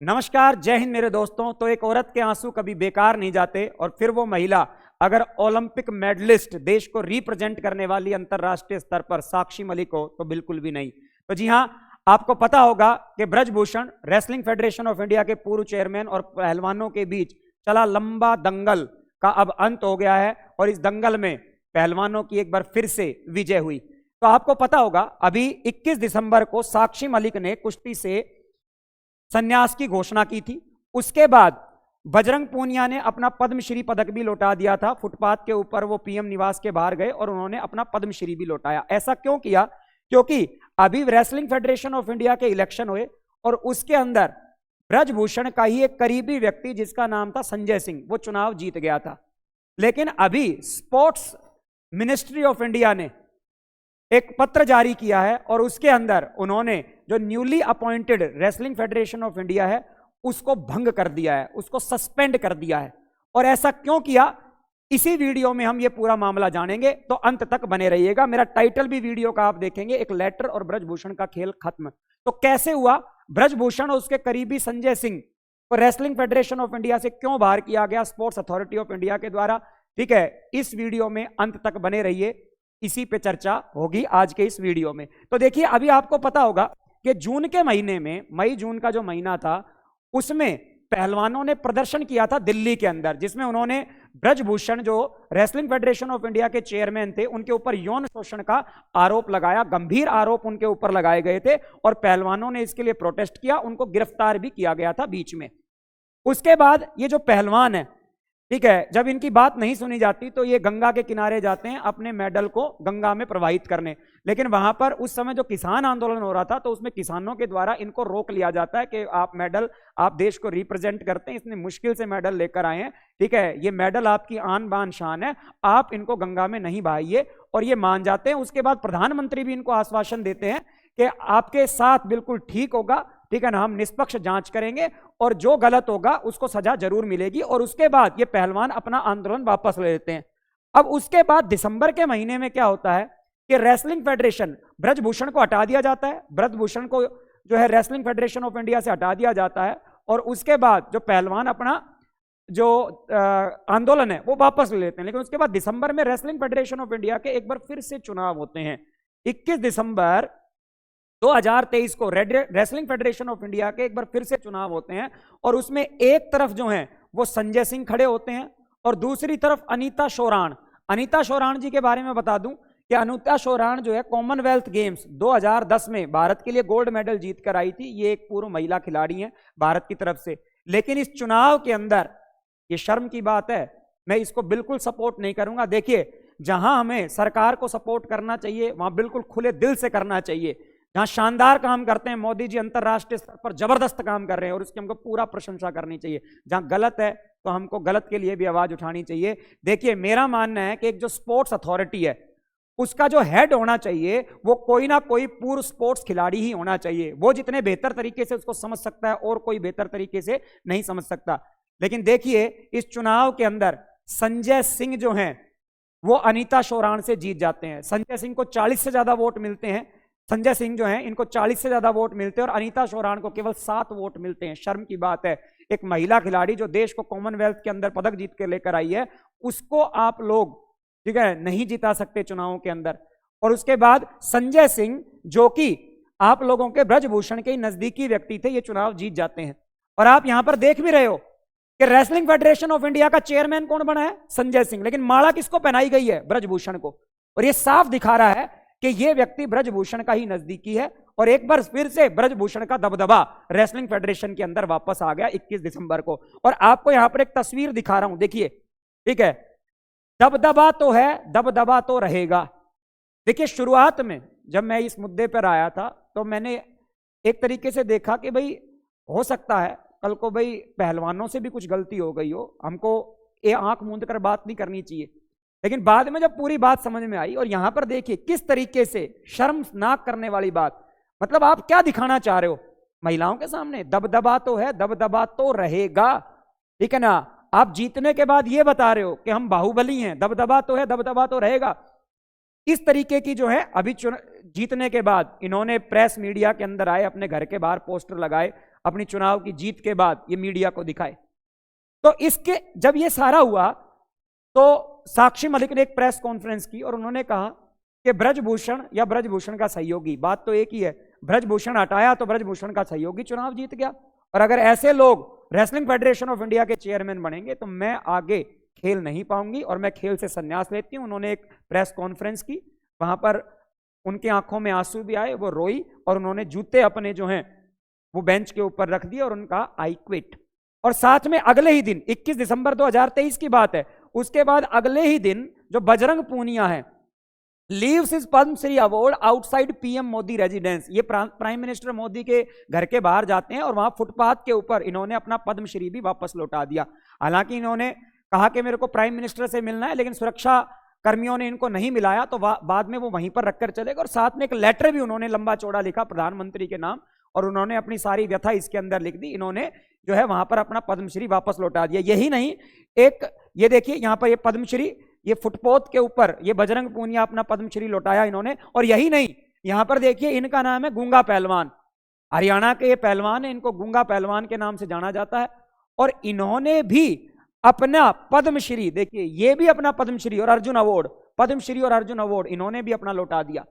नमस्कार, जय हिंद मेरे दोस्तों। तो एक औरत के आंसू कभी बेकार नहीं जाते और फिर वो महिला अगर ओलंपिक मेडलिस्ट, देश को रिप्रेजेंट करने वाली अंतरराष्ट्रीय स्तर पर साक्षी मलिक हो तो बिल्कुल भी नहीं। तो जी हां, आपको पता होगा कि Brijbhushan wrestling federation of India के पूर्व चेयरमैन और पहलवानों के बीच चला लंबा दंगल का अब अंत हो गया है और इस दंगल में पहलवानों की एक बार फिर से विजय हुई। तो आपको पता होगा अभी 21 दिसंबर को साक्षी मलिक ने कुश्ती से संन्यास की घोषणा की थी। उसके बाद बजरंग पूनिया ने अपना पद्मश्री पदक भी लौटा दिया था। फुटपाथ के ऊपर वो पीएम निवास के बाहर गए और उन्होंने अपना पद्मश्री भी लौटाया। ऐसा क्यों किया? क्योंकि अभी रेसलिंग फेडरेशन ऑफ इंडिया के इलेक्शन हुए और उसके अंदर ब्रजभूषण का ही एक करीबी व्यक्ति जिसका नाम था संजय सिंह, वो चुनाव जीत गया था। लेकिन अभी स्पोर्ट्स मिनिस्ट्री ऑफ इंडिया ने एक पत्र जारी किया है और उसके अंदर उन्होंने जो newly appointed wrestling federation of India है उसको भंग कर दिया है, उसको सस्पेंड कर दिया है। और ऐसा क्यों किया, इसी वीडियो में हम ये पूरा मामला जानेंगे, तो अंत तक बने रहिएगा। मेरा टाइटल भी वीडियो का आप देखेंगे, एक लेटर और ब्रजभूषण का खेल खत्म। तो कैसे हुआ, ब्रजभूषण और उसके करीबी संजय सिंह को रेसलिंग फेडरेशन ऑफ इंडिया से क्यों बाहर किया गया स्पोर्ट्स अथॉरिटी ऑफ इंडिया के द्वारा, ठीक है, इस वीडियो में अंत तक बने रहिए, इसी पे चर्चा होगी आज के इस वीडियो में। तो देखिए, अभी आपको पता होगा कि जून के महीने में, मई जून का जो महीना था, उसमें पहलवानों ने प्रदर्शन किया था दिल्ली के अंदर, जिसमें उन्होंने ब्रजभूषण जो रेसलिंग फेडरेशन ऑफ इंडिया के चेयरमैन थे उनके ऊपर यौन शोषण का आरोप लगाया। गंभीर आरोप उनके ऊपर लगाए गए थे और पहलवानों ने इसके लिए प्रोटेस्ट किया, उनको गिरफ्तार भी किया गया था बीच में। उसके बाद ये जो पहलवान है, ठीक है, जब इनकी बात नहीं सुनी जाती तो ये गंगा के किनारे जाते हैं अपने मेडल को गंगा में प्रवाहित करने। लेकिन वहां पर उस समय जो किसान आंदोलन हो रहा था तो उसमें किसानों के द्वारा इनको रोक लिया जाता है कि आप मेडल, आप देश को रिप्रेजेंट करते हैं, इतने मुश्किल से मेडल लेकर आए हैं, ठीक है, ये मेडल आपकी आन बान शान है, आप इनको गंगा में नहीं बहाइए। और ये मान जाते हैं। उसके बाद प्रधानमंत्री भी इनको आश्वासन देते हैं कि आपके साथ बिल्कुल ठीक होगा, ठीक है ना, हम निष्पक्ष जांच करेंगे और जो गलत होगा उसको सजा जरूर मिलेगी। और उसके बाद ये पहलवान अपना आंदोलन वापस ले लेते हैं। अब उसके बाद दिसंबर के महीने में क्या होता है कि रेसलिंग फेडरेशन, ब्रजभूषण को हटा दिया जाता है, ब्रजभूषण को जो है रेसलिंग फेडरेशन ऑफ इंडिया से हटा दिया जाता है और उसके बाद जो पहलवान अपना जो आंदोलन है वो वापस ले लेते हैं। लेकिन उसके बाद दिसंबर में रेसलिंग फेडरेशन ऑफ इंडिया के एक बार फिर से चुनाव होते हैं। 21 दिसंबर 2023 को रेसलिंग फेडरेशन ऑफ इंडिया के एक बार फिर से चुनाव होते हैं और उसमें एक तरफ जो है वो संजय सिंह खड़े होते हैं और दूसरी तरफ अनीता शोराण। अनीता शोराण जी के बारे में बता दूं कि अनीता शोराण जो है कॉमनवेल्थ गेम्स 2010 में भारत के लिए गोल्ड मेडल जीत कर आई थी। ये एक पूर्व महिला खिलाड़ी हैं भारत की तरफ से। लेकिन इस चुनाव के अंदर ये शर्म की बात है, मैं इसको बिल्कुल सपोर्ट नहीं करूंगा। देखिए, जहां हमें सरकार को सपोर्ट करना चाहिए वहां बिल्कुल खुले दिल से करना चाहिए। जहां शानदार काम करते हैं, मोदी जी अंतरराष्ट्रीय स्तर पर जबरदस्त काम कर रहे हैं और उसकी हमको पूरा प्रशंसा करनी चाहिए। जहां गलत है तो हमको गलत के लिए भी आवाज उठानी चाहिए। देखिए, मेरा मानना है कि एक जो स्पोर्ट्स अथॉरिटी है उसका जो हेड होना चाहिए वो कोई ना कोई पूर्व स्पोर्ट्स खिलाड़ी ही होना चाहिए। वो जितने बेहतर तरीके से उसको समझ सकता है और कोई बेहतर तरीके से नहीं समझ सकता। लेकिन देखिए, इस चुनाव के अंदर संजय सिंह जो हैं वो अनीता शोराण से जीत जाते हैं। संजय सिंह को 40 से ज्यादा वोट मिलते हैं। संजय सिंह जो हैं इनको 40 से ज्यादा वोट मिलते हैं और अनीता शोराण को केवल 7 वोट मिलते हैं। शर्म की बात है, एक महिला खिलाड़ी जो देश को कॉमनवेल्थ के अंदर पदक जीत के लेकर आई है उसको आप लोग, ठीक है, नहीं जिता सकते चुनावों के अंदर। और उसके बाद संजय सिंह जो कि आप लोगों के ब्रजभूषण के नजदीकी व्यक्ति थे, ये चुनाव जीत जाते हैं। और आप यहां पर देख भी रहे हो कि रेसलिंग फेडरेशन ऑफ इंडिया का चेयरमैन कौन बना है? संजय सिंह। लेकिन माला किसको पहनाई गई है? ब्रजभूषण को। और यह साफ दिखा रहा है कि यह व्यक्ति ब्रजभूषण का ही नजदीकी है और एक बार फिर से ब्रजभूषण का दबदबा रेसलिंग फेडरेशन के अंदर वापस आ गया 21 दिसंबर को। और आपको यहां पर एक तस्वीर दिखा रहा हूं, देखिए, ठीक है, दबदबा तो है, दबदबा तो रहेगा। देखिए, शुरुआत में जब मैं इस मुद्दे पर आया था तो मैंने एक तरीके से देखा कि भाई हो सकता है कल को भाई पहलवानों से भी कुछ गलती हो गई हो, हमको ये आंख मूंद कर बात नहीं करनी चाहिए। लेकिन बाद में जब पूरी बात समझ में आई और यहां पर देखिए किस तरीके से शर्मनाक करने वाली बात, मतलब आप क्या दिखाना चाह रहे हो महिलाओं के सामने? दबदबा तो है, दबदबा तो रहेगा, ठीक है ना। आप जीतने के बाद ये बता रहे हो कि हम बाहुबली हैं, दबदबा तो है, दबदबा तो रहेगा। इस तरीके की जो है अभी जीतने के बाद इन्होंने प्रेस मीडिया के अंदर आए, अपने घर के बाहर पोस्टर लगाए, अपनी चुनाव की जीत के बाद ये मीडिया को दिखाए। तो इसके जब ये सारा हुआ तो साक्षी मलिक ने एक प्रेस कॉन्फ्रेंस की और उन्होंने कहा कि ब्रजभूषण या ब्रजभूषण का सहयोगी, बात तो एक ही है, ब्रजभूषण हटाया तो ब्रजभूषण का सहयोगी चुनाव जीत गया, और अगर ऐसे लोग रेसलिंग फेडरेशन ऑफ इंडिया के चेयरमैन बनेंगे तो मैं आगे खेल नहीं पाऊंगी और मैं खेल से संन्यास लेती हूं। उन्होंने एक प्रेस कॉन्फ्रेंस की, वहां पर उनकी आंखों में आंसू भी आए, वो रोई और उन्होंने जूते अपने जो हैं वो बेंच के ऊपर रख दिए और उनका आई क्विट। और साथ में अगले ही दिन 21 दिसंबर 2023 की बात है, उसके बाद अगले ही दिन जो बजरंग पूनिया है leaves his Padmashri award outside PM Modi residence. ये प्राइम मिनिस्टर मोदी के घर के बाहर जाते हैं और वहां फुटपाथ के ऊपर इन्होंने अपना पद्मश्री भी वापस लौटा दिया। हालांकि इन्होंने कहा कि मेरे को प्राइम मिनिस्टर से मिलना है, लेकिन सुरक्षा कर्मियों ने इनको नहीं मिलाया तो बाद में वो वहीं पर रखकर चले गए। और साथ में एक लेटर भी उन्होंने लंबा चौड़ा लिखा प्रधानमंत्री के नाम, और उन्होंने अपनी सारी व्यथा इसके अंदर लिख दी। इन्होंने जो है वहां पर अपना पद्मश्री वापस लौटा दिया। यही नहीं, एक ये देखिए यहां पर ये पद्मश्री, ये फुटपोथ के ऊपर ये बजरंग पूनिया अपना पद्मश्री लौटाया इन्होंने। और यही नहीं, यहां पर देखिए इनका नाम है गूंगा पहलवान, हरियाणा के ये पहलवान है, इनको गूंगा पहलवान के नाम से जाना जाता है। और इन्होंने भी अपना पद्मश्री, देखिए ये भी अपना पद्मश्री और अर्जुन अवार्ड, पद्मश्री और अर्जुन अवार्ड इन्होंने भी अपना लौटा दिया।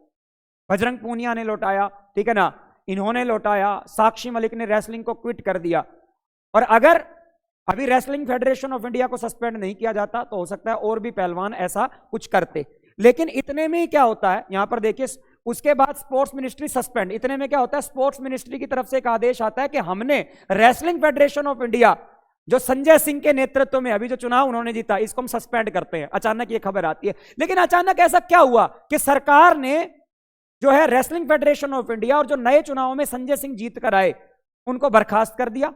बजरंग पूनिया ने लौटाया, ठीक है ना, इन्होंने लौटाया। साक्षी मलिक ने रेसलिंग को क्विट कर दिया। और अगर अभी रेसलिंग फेडरेशन ऑफ इंडिया को सस्पेंड नहीं किया जाता तो हो सकता है और भी पहलवान ऐसा कुछ करते, लेकिन इतने में ही क्या होता है, यहां पर देखिए उसके बाद स्पोर्ट्स मिनिस्ट्री सस्पेंड। इतने में क्या होता है, स्पोर्ट्स मिनिस्ट्री की तरफ से एक आदेश आता है कि हमने रेसलिंग फेडरेशन ऑफ इंडिया जो संजय सिंह के नेतृत्व में अभी जो चुनाव उन्होंने जीता, इसको हम सस्पेंड करते हैं। अचानक ये खबर आती है। लेकिन अचानक ऐसा क्या हुआ कि सरकार ने जो है रेसलिंग फेडरेशन ऑफ इंडिया और जो नए चुनाव में संजय सिंह जीत कर आए उनको बर्खास्त कर दिया।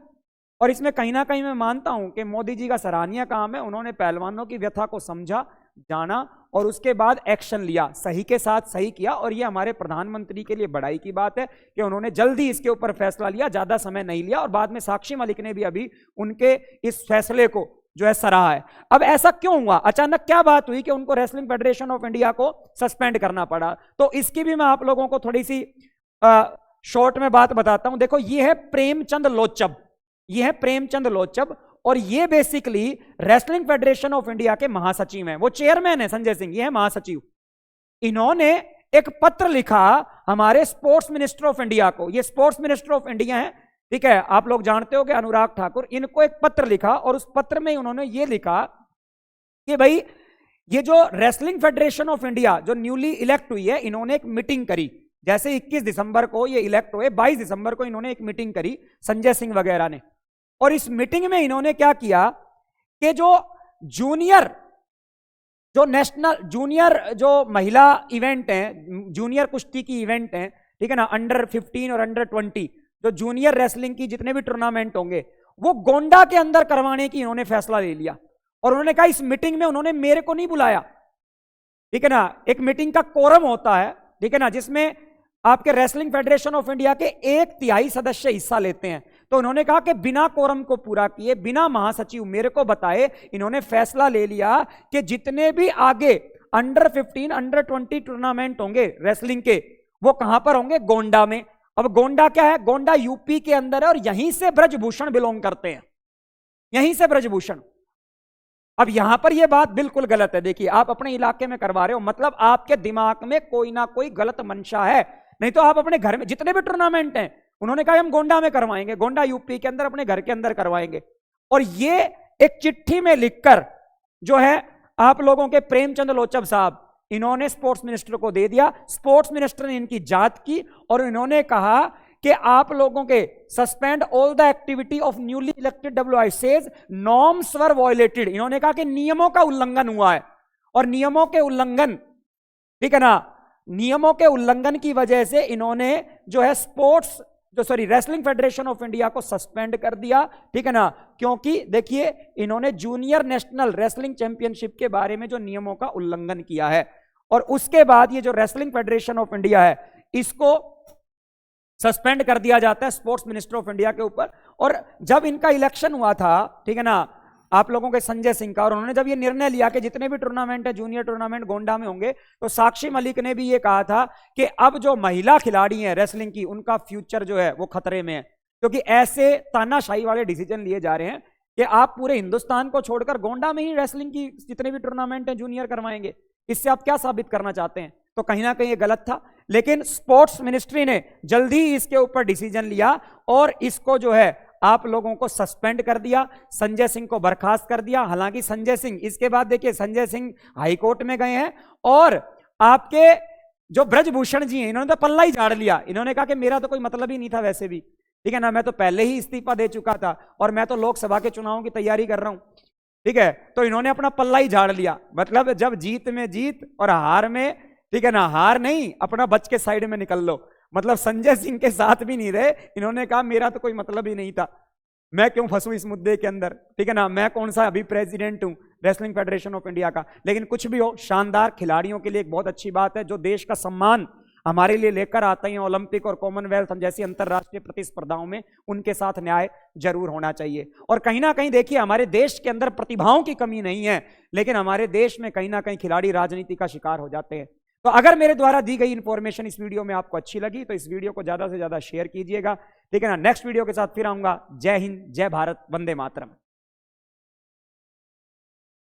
और इसमें कहीं ना कहीं मैं मानता हूं कि मोदी जी का सराहनीय काम है, उन्होंने पहलवानों की व्यथा को समझा, जाना और उसके बाद एक्शन लिया, सही के साथ सही किया। और ये हमारे प्रधानमंत्री के लिए बड़ाई की बात है कि उन्होंने जल्दी इसके ऊपर फैसला लिया, ज्यादा समय नहीं लिया। और बाद में साक्षी मलिक ने भी अभी उनके इस फैसले को जो है सराहा है। अब ऐसा क्यों हुआ, अचानक क्या बात हुई कि उनको रेसलिंग फेडरेशन ऑफ इंडिया को सस्पेंड करना पड़ा, तो इसकी भी मैं आप लोगों को थोड़ी सी शॉर्ट में बात बताता हूं। देखो ये है प्रेमचंद लोचब, ये है प्रेमचंद लोचब, और ये basically wrestling federation of India के महासचिव हैं। वो चेयरमैन है संजय सिंह, ये है महासचिव। इन्होंने एक पत्र लिखा हमारे स्पोर्ट्स मिनिस्टर ऑफ इंडिया को, ये स्पोर्ट्स मिनिस्टर ऑफ इंडिया है, ठीक है, आप लोग जानते हो कि अनुराग ठाकुर, इनको एक पत्र लिखा और उस पत्र में उन्होंने ये लिखा कि भाई ये जो रेसलिंग फेडरेशन ऑफ इंडिया जो न्यूली इलेक्ट हुई है, इन्होंने एक मीटिंग करी। जैसे 21 दिसंबर को ये इलेक्ट हुए, 22 दिसंबर को इन्होंने एक मीटिंग करी संजय सिंह वगैरह ने। और इस मीटिंग में इन्होंने क्या किया कि जो जूनियर, जो नेशनल जूनियर जो महिला इवेंट है, जूनियर कुश्ती की इवेंट है, ठीक है ना, अंडर 15 और अंडर 20 जो जूनियर रेसलिंग की जितने भी टूर्नामेंट होंगे वो गोंडा के अंदर करवाने की इन्होंने फैसला ले लिया। और उन्होंने कहा इस मीटिंग में उन्होंने मेरे को नहीं बुलाया, ठीक है ना, एक मीटिंग का कोरम होता है, ठीक है ना, जिसमें आपके रेसलिंग फेडरेशन ऑफ इंडिया के 1/3 सदस्य हिस्सा लेते हैं। तो उन्होंने कहा कि बिना कोरम को पूरा किए, बिना महासचिव मेरे को बताए, इन्होंने फैसला ले लिया कि जितने भी आगे अंडर 15 अंडर 20 टूर्नामेंट होंगे रेसलिंग के, वो कहां पर होंगे, गोंडा में। अब गोंडा क्या है, गोंडा यूपी के अंदर है और यहीं से ब्रजभूषण बिलोंग करते हैं, यहीं से ब्रजभूषण। अब यहां पर यह बात बिल्कुल गलत है। देखिए आप अपने इलाके में करवा रहे हो, मतलब आपके दिमाग में कोई ना कोई गलत मंशा है, नहीं तो आप अपने घर में जितने भी टूर्नामेंट हैं, उन्होंने कहा हम गोंडा में करवाएंगे, गोंडा यूपी के अंदर अपने घर के अंदर करवाएंगे। और ये एक चिट्ठी में लिखकर जो है आप लोगों के प्रेमचंद लोचब साहब, इन्होंने स्पोर्ट्स मिनिस्टर को दे दिया। स्पोर्ट्स मिनिस्टर ने इनकी जांच की और इन्होंने कहा कि आप लोगों के suspend all the activity of newly elected WI says norms were violated. इन्होंने कहा कि नियमों का उल्लंघन हुआ है और नियमों के उल्लंघन, ठीक है ना, नियमों के उल्लंघन की वजह से इन्होंने जो है रेसलिंग फेडरेशन ऑफ इंडिया को सस्पेंड कर दिया, ठीक है ना, क्योंकि देखिए इन्होंने जूनियर नेशनल रेसलिंग चैंपियनशिप के बारे में जो नियमों का उल्लंघन किया है। और उसके बाद ये जो रेसलिंग फेडरेशन ऑफ इंडिया है इसको सस्पेंड कर दिया जाता है स्पोर्ट्स मिनिस्टर ऑफ इंडिया के ऊपर। और जब इनका इलेक्शन हुआ था, ठीक है ना, आप लोगों के संजय सिंह का, और उन्होंने जब ये निर्णय लिया कि जितने भी टूर्नामेंट है जूनियर टूर्नामेंट गोंडा में होंगे, तो साक्षी मलिक ने भी ये कहा था कि अब जो महिला खिलाड़ी हैं रेसलिंग की, उनका फ्यूचर जो है वो खतरे में है। क्योंकि ऐसे तानाशाही वाले डिसीजन लिए जा रहे हैं कि आप पूरे हिंदुस्तान को छोड़कर गोंडा में ही रेसलिंग की जितने भी टूर्नामेंट हैं जूनियर करवाएंगे। इससे आप क्या साबित करना चाहते हैं? तो कहीं ना कहीं ये गलत था, लेकिन स्पोर्ट्स मिनिस्ट्री ने जल्दी ही इसके ऊपर डिसीजन लिया और इसको जो है आप लोगों को सस्पेंड कर दिया, संजय सिंह को बर्खास्त कर दिया। हालांकि संजय सिंह, इसके बाद देखिए संजय सिंह हाईकोर्ट में गए हैं और आपके जो ब्रजभूषण जी हैं इन्होंने तो पल्ला ही झाड़ लिया। इन्होंने कहा कि मेरा तो कोई मतलब ही नहीं था वैसे भी, ठीक है ना, मैं तो पहले ही इस्तीफा दे चुका था और मैं तो लोकसभा के चुनावों की तैयारी कर रहा हूं, ठीक है। तो इन्होंने अपना पल्ला ही झाड़ लिया। मतलब जब जीत में जीत और हार में, ठीक है ना, हार नहीं, अपना बच के साइड में निकल लो। मतलब संजय सिंह के साथ भी नहीं रहे, इन्होंने कहा मेरा तो कोई मतलब ही नहीं था, मैं क्यों फंसू इस मुद्दे के अंदर, ठीक है ना, मैं कौन सा अभी प्रेसिडेंट हूं रेसलिंग फेडरेशन ऑफ इंडिया का। लेकिन कुछ भी हो, शानदार, खिलाड़ियों के लिए एक बहुत अच्छी बात है, जो देश का सम्मान हमारे लिए लेकर आते हैं ओलंपिक और कॉमनवेल्थ जैसी अंतरराष्ट्रीय प्रतिस्पर्धाओं में, उनके साथ न्याय जरूर होना चाहिए। और कहीं ना कहीं देखिए हमारे देश के अंदर प्रतिभाओं की कमी नहीं है, लेकिन हमारे देश में कहीं ना कहीं खिलाड़ी राजनीति का शिकार हो जाते हैं। तो अगर मेरे द्वारा दी गई इंफॉर्मेशन इस वीडियो में आपको अच्छी लगी तो इस वीडियो को ज्यादा से ज्यादा शेयर कीजिएगा, ठीक है ना। नेक्स्ट वीडियो के साथ फिर आऊंगा। जय हिंद, जय भारत, वंदे मातरम।